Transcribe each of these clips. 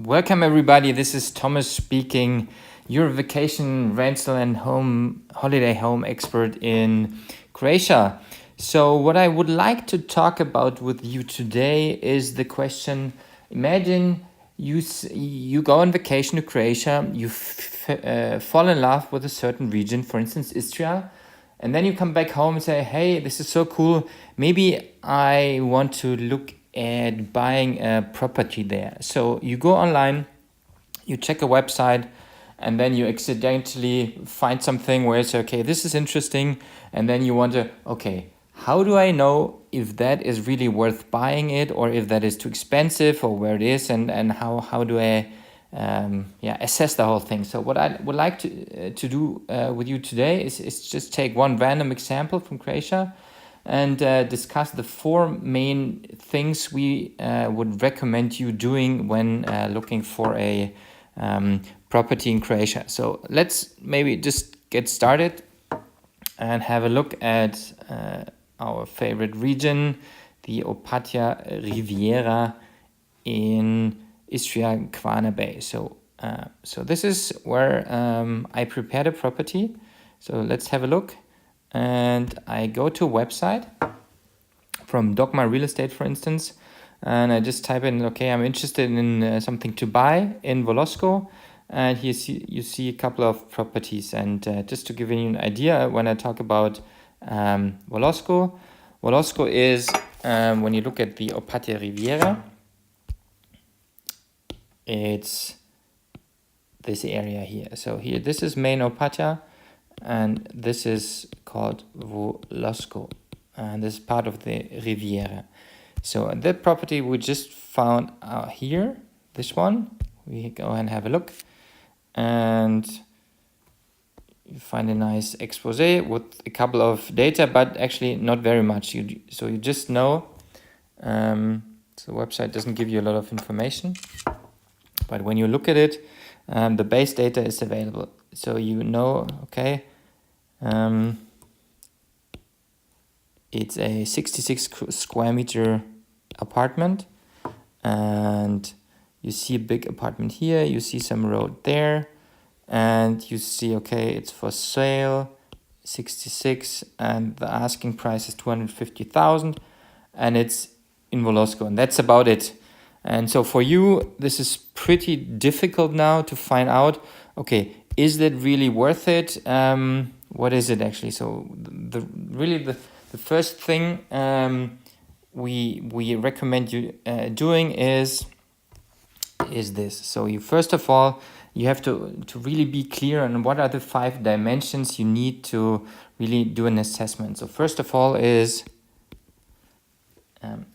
Welcome everybody, this is Thomas speaking, your vacation rental and holiday home expert in Croatia. So what I would like to talk about with you today is the question, imagine you go on vacation to Croatia, you fall in love with a certain region, for instance Istria, and then you come back home and say, hey, this is so cool, maybe I want to look at buying a property there. So you go online, you check a website, and then you accidentally find something where it's okay, this is interesting, and then you wonder, okay, how do I know if that is really worth buying it, or if that is too expensive, or where it is, and how do I assess the whole thing? So what I would like to do with you today is just take one random example from Croatia and discuss the four main things we would recommend you doing when looking for a property in Croatia. So let's maybe just get started and have a look at our favorite region, the Opatija Riviera in Istria, Kvarner Bay. So this is where I prepared a property. So let's have a look. And I go to a website from Dogma Real Estate, for instance, and I just type in, okay, I'm interested in something to buy in Volosco, and here you see a couple of properties. And just to give you an idea, when I talk about Volosco is, when you look at the Opatija Riviera, it's this area here. So here, this is main Opatija, and this is called Volosco, and this is part of the Riviera. So that property we just found out here, this one, we go and have a look, and you find a nice expose with a couple of data, but actually not very much. So you just know, so the website doesn't give you a lot of information, but when you look at it, the base data is available. So you know, okay, it's a 66 square meter apartment, and you see a big apartment here, you see some road there, and you see, okay, it's for sale, 66, and the asking price is 250,000, and it's in Volosco, and that's about it. And so for you, this is pretty difficult now to find out, okay, is that really worth it? What is it actually? So the first thing we recommend you doing is this. So you first of all, you have to really be clear on what are the 5 dimensions you need to really do an assessment. So first of all is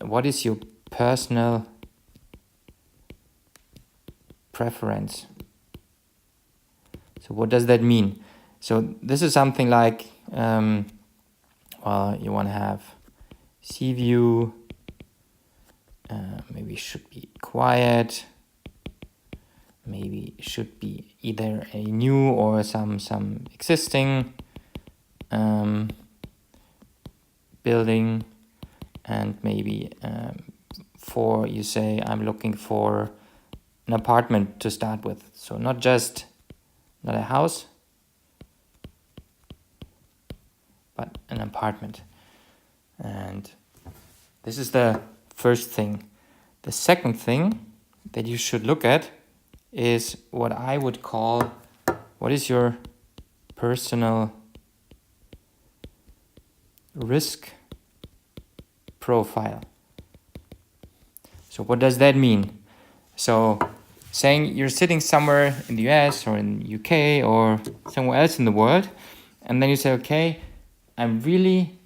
what is your personal preference? So what does that mean? So this is something like, well, you want to have sea view, maybe it should be quiet, maybe it should be either a new or some existing building, and maybe for, you say, I'm looking for an apartment to start with. So not a house, but an apartment. And this is the first thing. The second thing that you should look at is what I would call, what is your personal risk profile? So what does that mean? So saying you're sitting somewhere in the US or in the UK or somewhere else in the world, and then you say, okay, I'm really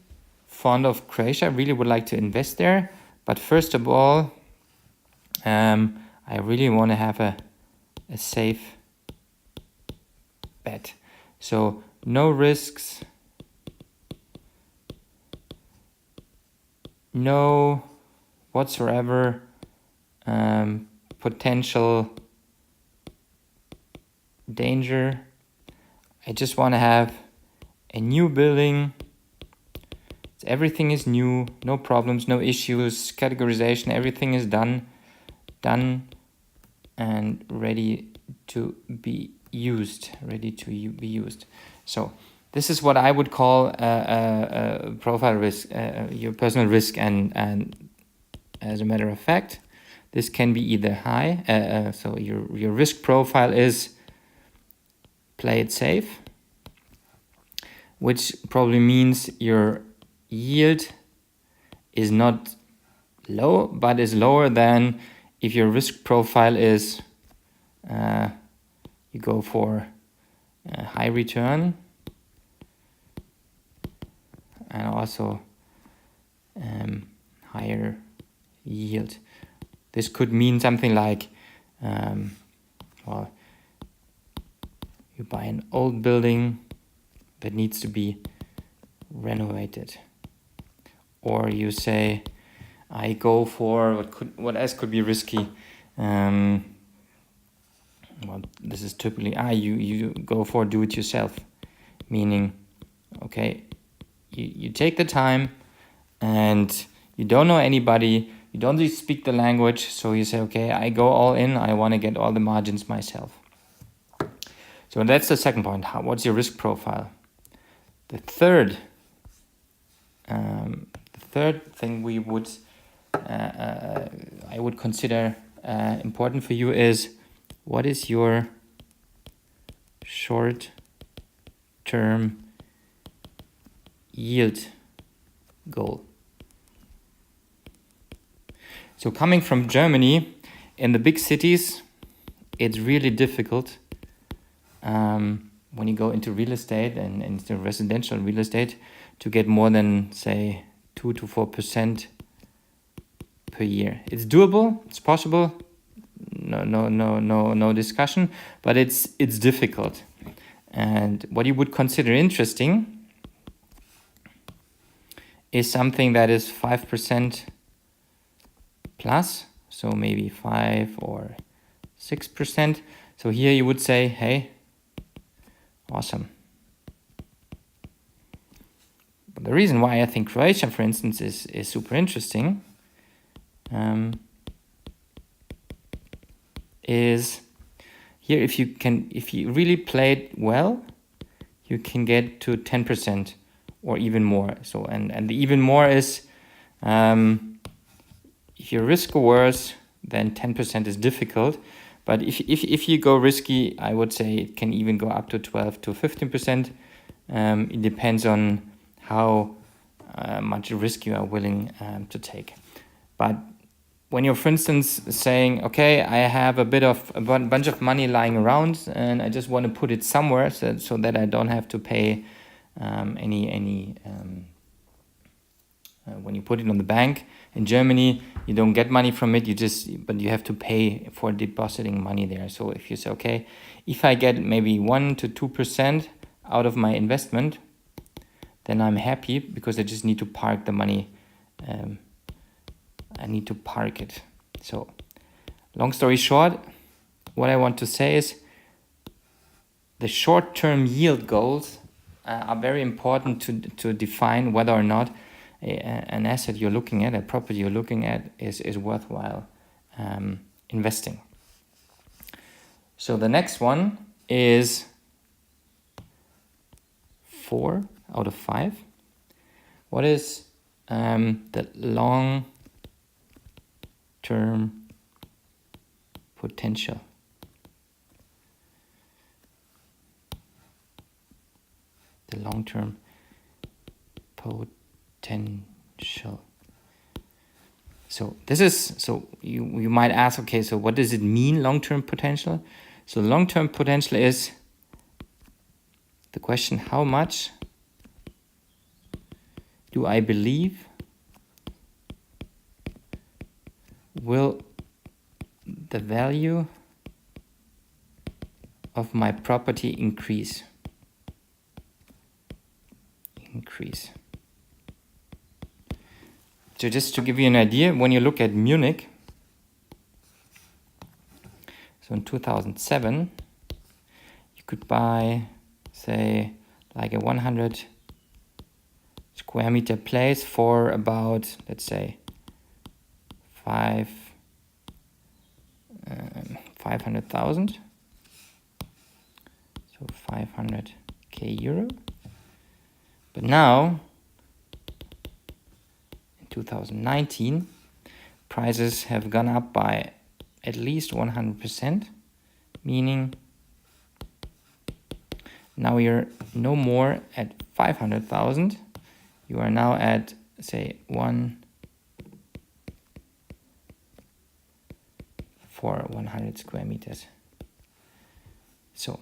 fond of Croatia, I really would like to invest there, but first of all, I really want to have a safe bet. So no risks, no whatsoever potential danger. I just want to have a new building. Everything is new, no problems, no issues, categorization, everything is done and ready to be used. So this is what I would call a profile risk, your personal risk, and as a matter of fact, this can be either high. So your risk profile is play it safe, which probably means your yield is not low, but is lower than if your risk profile is you go for a high return and also higher yield. This could mean something like, well, you buy an old building that needs to be renovated, or you say, I go for what else could be risky. Well, this is typically you go for do-it-yourself, meaning, okay, you take the time and you don't know anybody, you don't speak the language, so you say, okay, I go all in, I want to get all the margins myself. So that's the second point. What's your risk profile? The third thing we would I would consider important for you is, what is your short-term yield goal? So coming from Germany, in the big cities, it's really difficult when you go into real estate and into residential real estate to get more than, say, 2 to 4% per year. It's doable, it's possible, no discussion, but it's difficult. And what you would consider interesting is something that is 5% plus, so maybe 5 or 6%. So here you would say, hey, awesome. But the reason why I think Croatia, for instance, is super interesting is here, if you really play it well, you can get to 10% or even more. So and the even more is if you're risk averse, then 10% is difficult. But if you go risky, I would say it can even go up to 12 to 15%. It depends on how much risk you are willing to take. But when you're, for instance, saying, okay, I have a bunch of money lying around and I just want to put it somewhere so that I don't have to pay any when you put it on the bank. In Germany, you don't get money from it, but you have to pay for depositing money there. So if you say, okay, if I get maybe 1 to 2% out of my investment, then I'm happy because I just need to park the money. I need to park it. So long story short, what I want to say is the short-term yield goals are very important to define whether or not an asset you're looking at, a property you're looking at is worthwhile investing. So the next one is 4 out of 5. What is the long-term potential? The long-term potential. So this is, so you might ask, okay, so what does it mean, long-term potential? So long-term potential is the question, how much do I believe will the value of my property increase? So just to give you an idea, when you look at Munich, so in 2007, you could buy, say, like a 100 square meter place for about, let's say, 500,000. So 500k euro. But now, in 2019, prices have gone up by at least 100%, meaning now you're no more at 500,000. You are now at, say, 100 square meters. So,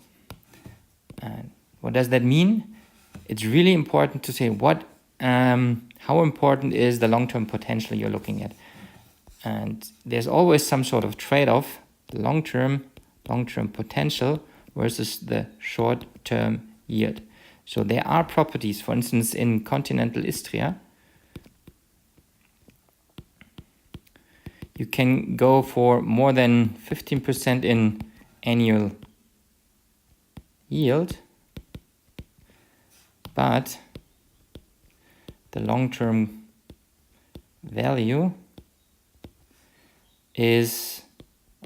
and what does that mean? It's really important to say how important is the long-term potential you're looking at. And there's always some sort of trade-off, long-term potential versus the short-term yield. So there are properties, for instance, in continental Istria, you can go for more than 15% in annual yield, but the long-term value is,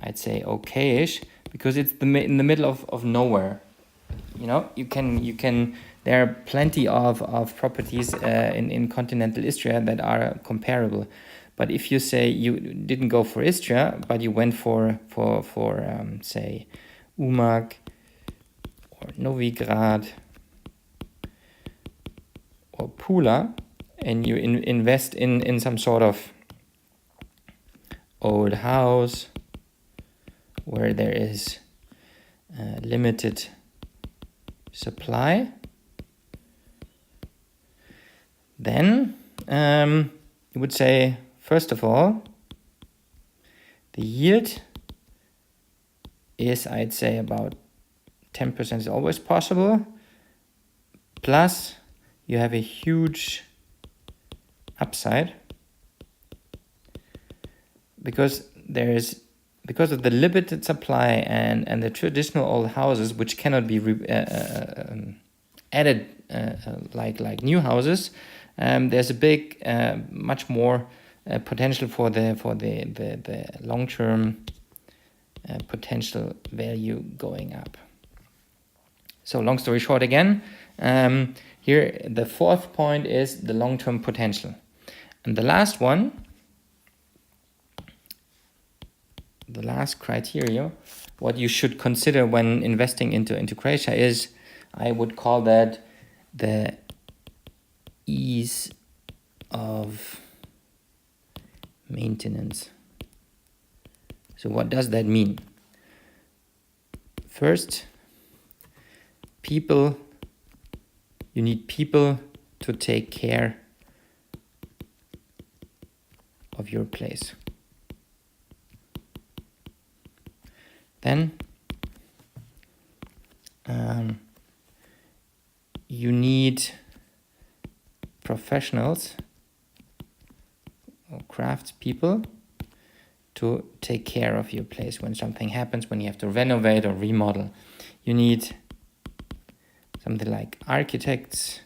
I'd say, okayish, because it's in the middle of nowhere. You know, you can. There are plenty of properties in continental Istria that are comparable. But if you say you didn't go for Istria, but you went for say Umag or Novigrad or Pula, and you invest in some sort of old house where there is limited supply, then you would say, first of all, the yield is, I'd say, about 10% is always possible. Plus, you have a huge upside because of the limited supply and the traditional old houses, which cannot be added like new houses. There's a big, much more potential for the long-term potential value going up. So long story short again, here the fourth point is the long-term potential. And the last one, the last criteria, what you should consider when investing into Croatia is, I would call that the ease of maintenance. So what does that mean? First, you need people to take care of your place. Then you need professionals or craftspeople to take care of your place when something happens, when you have to renovate or remodel. You need something like architects,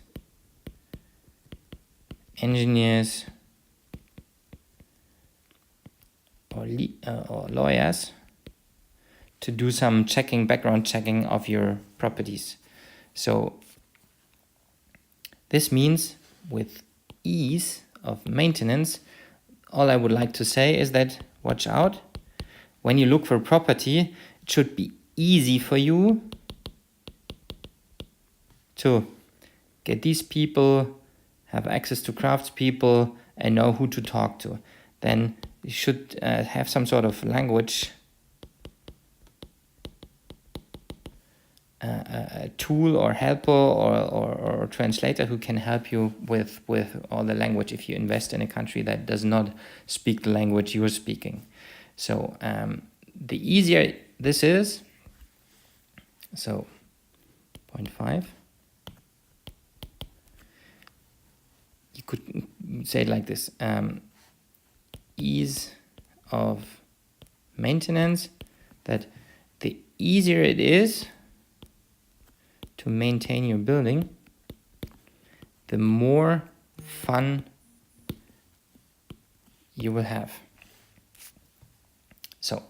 engineers, or lawyers to do some background checking of your properties. So this means with ease of maintenance, all I would like to say is that watch out. When you look for property, it should be easy for you to get these people, have access to craftspeople, and know who to talk to. Then you should have some sort of language a tool or helper or translator who can help you with all the language if you invest in a country that does not speak the language you're speaking. So the easier this is, so 0.5, you could say it like this, ease of maintenance, that the easier it is to maintain your building, the more fun you will have. So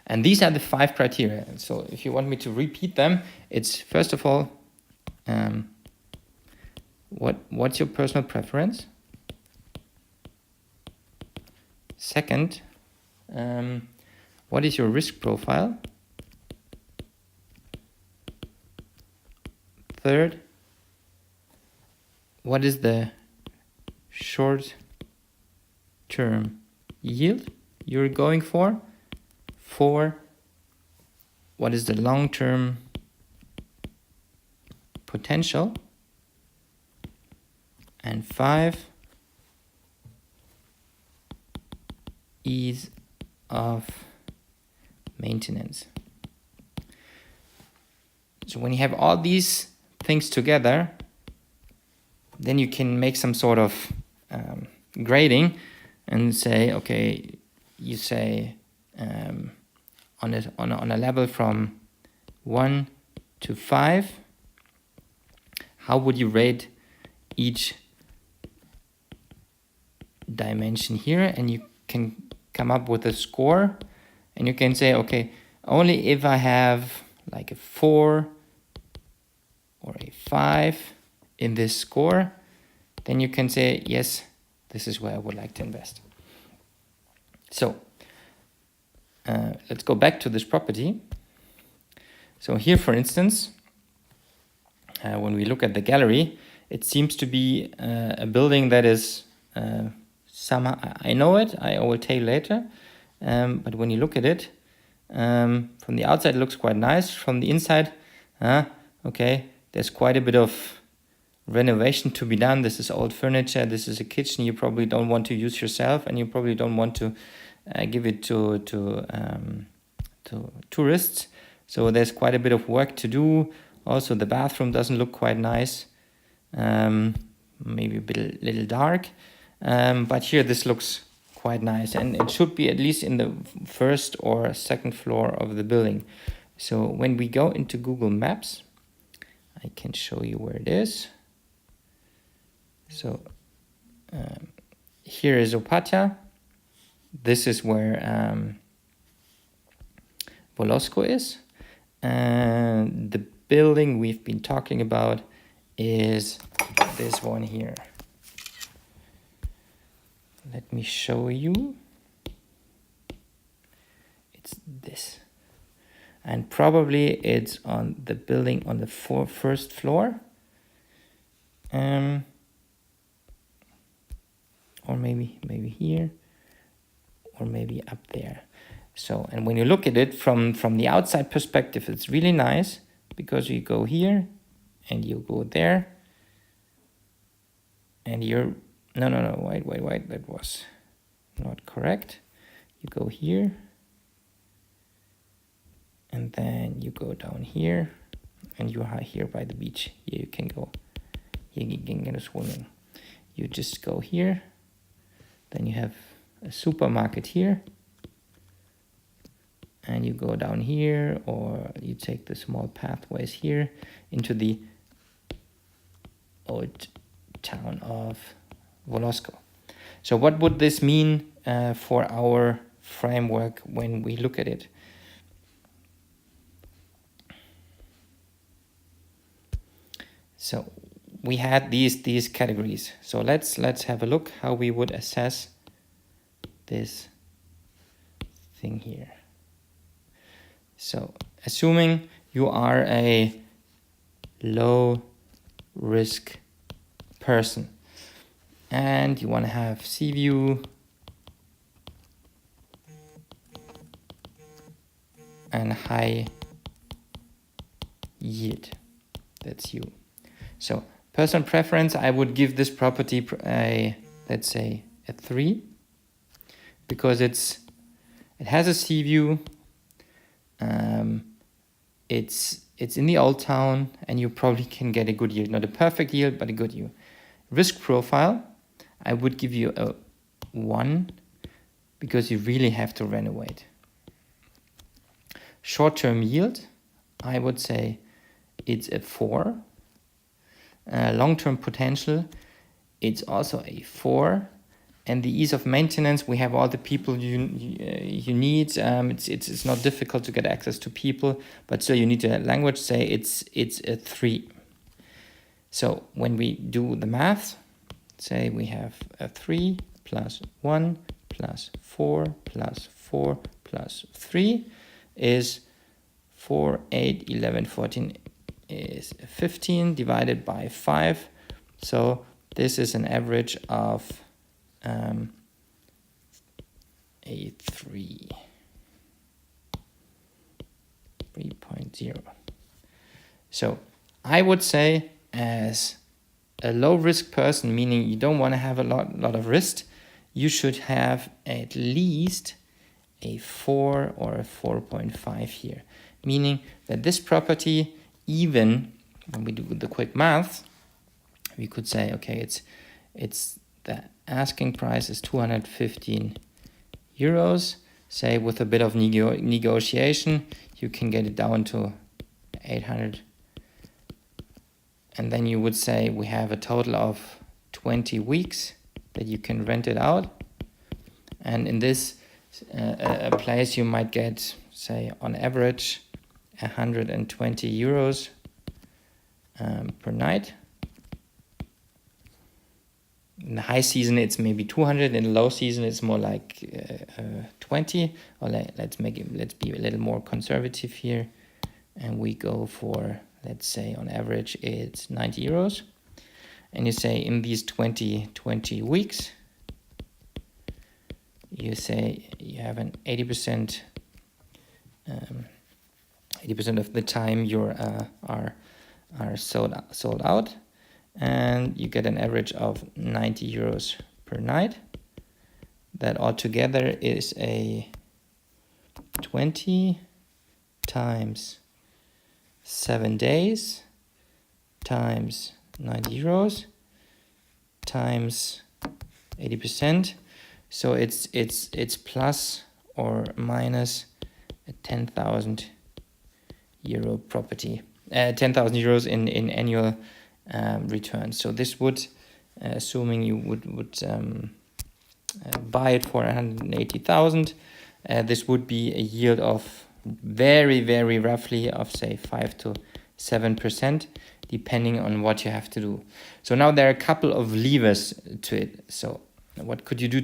And these are the 5 criteria. So if you want me to repeat them, it's first of all, what's your personal preference? Second, what is your risk profile? Third, what is the short-term yield you're going for? 4, what is the long-term potential? And 5, ease of maintenance. So when you have all these things together, then you can make some sort of grading and say, okay, you say on a level from 1 to 5, how would you rate each dimension here? And you can come up with a score, and you can say, okay, only if I have like a 4 or a 5 in this score, then you can say, yes, this is where I would like to invest. So let's go back to this property. So here, for instance, when we look at the gallery, it seems to be a building that is somehow, I know it, I will tell you later, but when you look at it, from the outside it looks quite nice. From the inside, okay, there's quite a bit of renovation to be done. This is old furniture, this is a kitchen you probably don't want to use yourself, and you probably don't want to give it to tourists. So there's quite a bit of work to do. Also, the bathroom doesn't look quite nice, maybe a little dark, but here this looks quite nice, and it should be at least in the first or second floor of the building. So when we go into Google Maps, I can show you where it is. So here is Opatya. This is where Volosko is, and the building we've been talking about is this one here. Let me show you. It's this, and probably it's on the building on the first floor, or maybe here, or maybe up there. So, and when you look at it from the outside perspective, it's really nice, because you go here and you go there, and you're no, wait, that was not correct. You go here, and then you go down here, and you are here by the beach. Here you can go. Here you can go swimming. You just go here, then you have a supermarket here, and you go down here, or you take the small pathways here into the old town of Volosko. So what would this mean for our framework when we look at it? So we had these categories. So let's have a look how we would assess this thing here. So assuming you are a low risk person and you want to have sea view and high yield, that's you. So personal preference, I would give this property a, let's say, a 3, because it has a sea view. It's in the old town, and you probably can get a good yield, not a perfect yield, but a good yield. Risk profile, I would give you a 1, because you really have to renovate. Short-term yield, I would say it's a 4. Long-term potential, it's also a 4, And the ease of maintenance, we have all the people you need. It's not difficult to get access to people, but still you need to have language. Say it's a 3. So when we do the math, say we have a 3 plus 1 plus 4 plus 4 plus 3 is 4, 8, 11, 14 is 15 divided by 5. So this is an average of a 3.0. So I would say, as a low risk person, meaning you don't want to have a lot of risk, you should have at least a 4 or a 4.5 here, meaning that this property, even when we do the quick math, we could say, okay, it's the asking price is 215 euros. Say with a bit of negotiation, you can get it down to 800. And then you would say we have a total of 20 weeks that you can rent it out. And in this place, you might get, say, on average, 120 euros per night. In the high season, it's maybe 200. In the low season, it's more like 20. Or let's be a little more conservative here, and we go for, let's say, on average, it's 90 euros. And you say in these 20 weeks, you say you have an 80%. 80% of the time you are sold out. And you get an average of 90 euros per night. That altogether is a 20 times 7 days times 90 euros times 80%. So it's plus or minus a 10,000 euro property, 10,000 euros in annual return. So this would, assuming you would buy it for 180,000, this would be a yield of very, very roughly of, say, 5 to 7%, depending on what you have to do. So now there are a couple of levers to it. So what could you do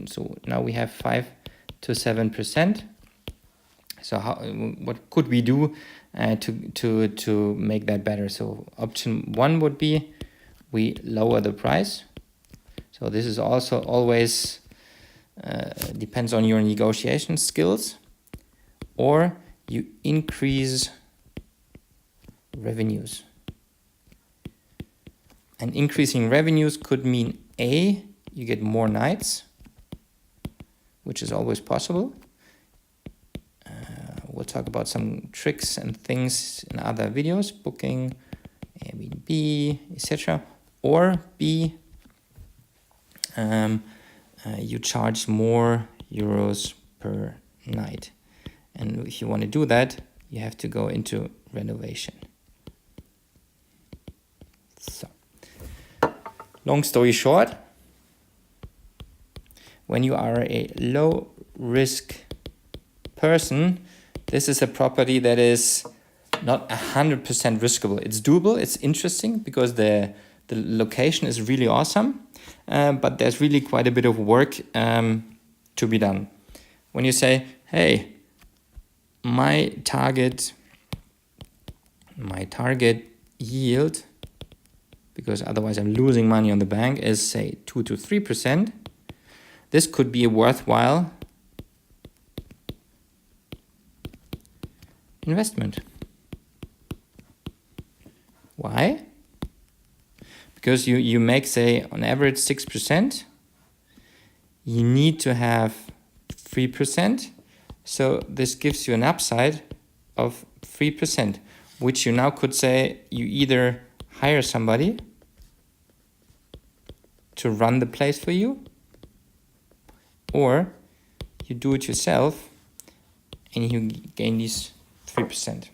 so now we have 5 to 7%. So what could we do to make that better? So option 1 would be we lower the price. So this is also always depends on your negotiation skills, or you increase revenues. And increasing revenues could mean A, you get more nights, which is always possible. We'll talk about some tricks and things in other videos, booking, Airbnb, etc. Or B, you charge more euros per night. And if you want to do that, you have to go into renovation. So, long story short, when you are a low risk person, this is a property that is not 100% riskable. It's doable, it's interesting because the location is really awesome, but there's really quite a bit of work to be done. When you say, hey, my target yield, because otherwise I'm losing money on the bank, is, say, 2 to 3%. This could be a worthwhile investment. Why? Because you make, say, on average 6%. You need to have 3%. So this gives you an upside of 3%, which you now could say you either hire somebody to run the place for you, or you do it yourself and you gain these 3%.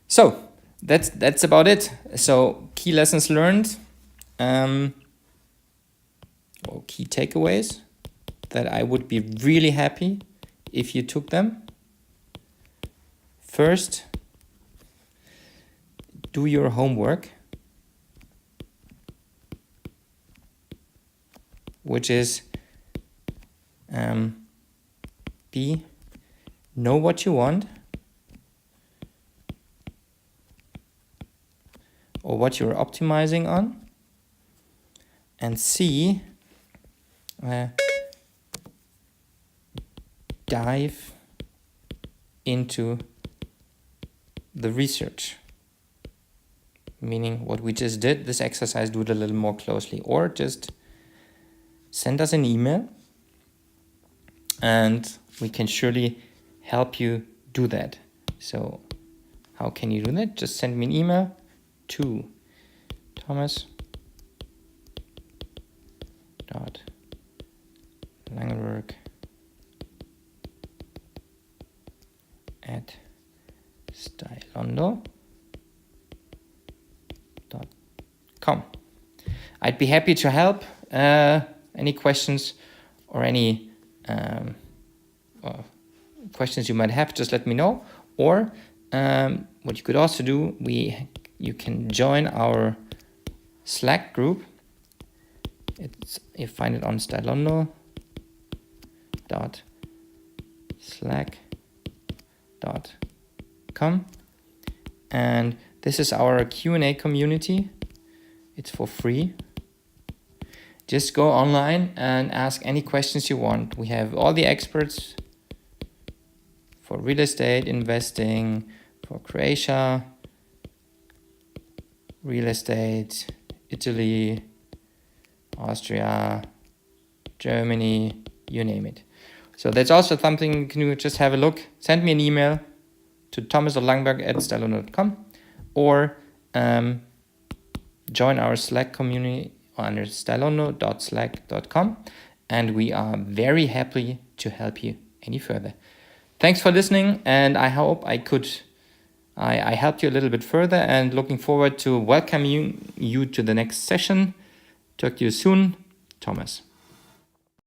So that's about it. So key lessons learned. or key takeaways that I would be really happy if you took them. First, do your homework, which is B, know what you want or what you're optimizing on, and C, dive into the research, meaning what we just did, this exercise, do it a little more closely, or just send us an email and we can surely help you do that. So how can you do that? Just send me an email to thomas.langewerk@stylondo.com. I'd be happy to help. Any questions or any questions you might have, just let me know. Or what you could also do, you can join our Slack group. You find it on stylondo.slack.com, and this is our Q&A community. It's for free. Just go online and ask any questions you want. We have all the experts for real estate investing, for Croatia, real estate, Italy, Austria, Germany, you name it. So that's also something you can just have a look. Send me an email to thomas.langberg@stylondo.com, or join our Slack community under stylondo.slack.com, and we are very happy to help you any further. Thanks for listening, and I hope I helped you a little bit further, and looking forward to welcoming you to the next session. Talk to you soon, Thomas.